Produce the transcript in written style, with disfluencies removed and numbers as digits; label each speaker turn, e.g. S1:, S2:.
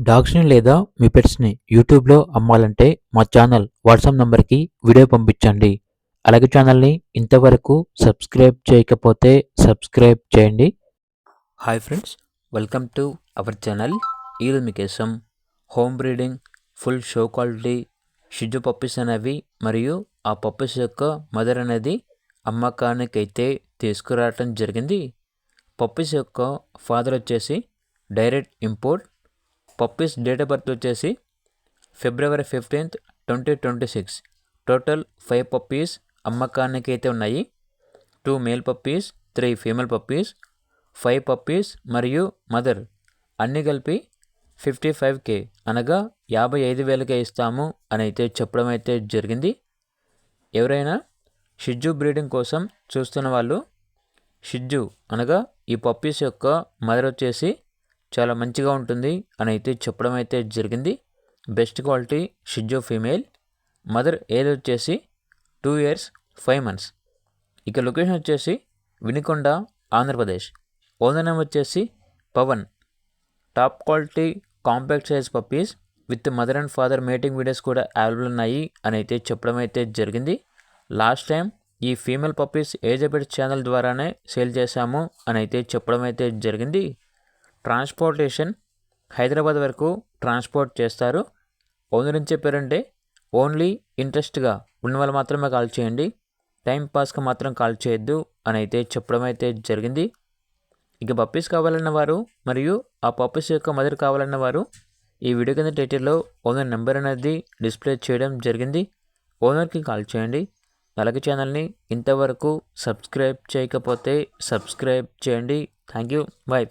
S1: డాగ్స్‌ని లేదా మీ పెట్స్‌ని యూట్యూబ్‌లో అమ్మాలంటే మా ఛానల్ వాట్సాప్ నంబర్‌కి వీడియో పంపించండి. అలాగే ఛానల్‌ని ఇంతవరకు సబ్స్క్రైబ్ చేయకపోతే సబ్స్క్రైబ్ చేయండి. Hi friends, welcome to our channel. ఈరోజు మీకోసం home breeding full show quality షిజు పప్పీస్ అనేవి మరియు ఆ పప్పీస్ యొక్క మదర్ అనేది అమ్మకానికైతే తీసుకురావటం జరిగింది. పప్పీస్ యొక్క ఫాదర్ వచ్చేసి direct import. Puppies date of birth వచ్చేసి February 15th, 2026. టోటల్ 5 పప్పీస్ అమ్మకానికి అయితే ఉన్నాయి. 2 male puppies, 3 female puppies, 5 puppies మరియు మదర్ అన్నీ కలిపి 55K అనగా 55,000కే ఇస్తాము అని అయితే చెప్పడం అయితే జరిగింది. ఎవరైనా షిజు బ్రీడింగ్ కోసం చూస్తున్న వాళ్ళు షిజు అనగా ఈ పప్పీస్ యొక్క మదర్ వచ్చేసి చాలా మంచిగా ఉంటుంది అని అయితే చెప్పడం అయితే జరిగింది. బెస్ట్ క్వాలిటీ షిజు ఫీమేల్. మదర్ ఏజ్ వచ్చేసి 2 years 5 months. ఇక లొకేషన్ వచ్చేసి వినుకొండ, ఆంధ్రప్రదేశ్. ఓనర్ నేమ్ వచ్చేసి Pawan. Top quality compact size puppies with mother and father mating videos కూడా అవైలబుల్ ఉన్నాయి అని అయితే చెప్పడం అయితే జరిగింది. లాస్ట్ టైం ఈ ఫీమేల్ పప్పీస్ ఏజ్ అబెట్స్ ఛానల్ ద్వారానే సేల్ చేశాము అని అయితే చెప్పడం అయితే జరిగింది. ట్రాన్స్పోర్టేషన్ హైదరాబాద్ వరకు ట్రాన్స్పోర్ట్ చేస్తారు. ఓనర్ ఏం చెప్పారంటే ఓన్లీ ఇంట్రెస్ట్గా ఉన్న వాళ్ళు మాత్రమే కాల్ చేయండి, టైం పాస్గా మాత్రం కాల్ చేయొద్దు అని అయితే చెప్పడం అయితే జరిగింది. ఇక పప్పీస్ కావాలన్న వారు మరియు ఆ పప్పీస్ యొక్క మదర్ కావాలన్న వారు ఈ వీడియో కింద టైటిల్లో ఓనర్ నెంబర్ అనేది డిస్ప్లే చేయడం జరిగింది. ఓనర్కి కాల్ చేయండి. అలాగే ఛానల్ని ఇంతవరకు సబ్స్క్రైబ్ చేయకపోతే సబ్స్క్రైబ్ చేయండి. Thank you. బై.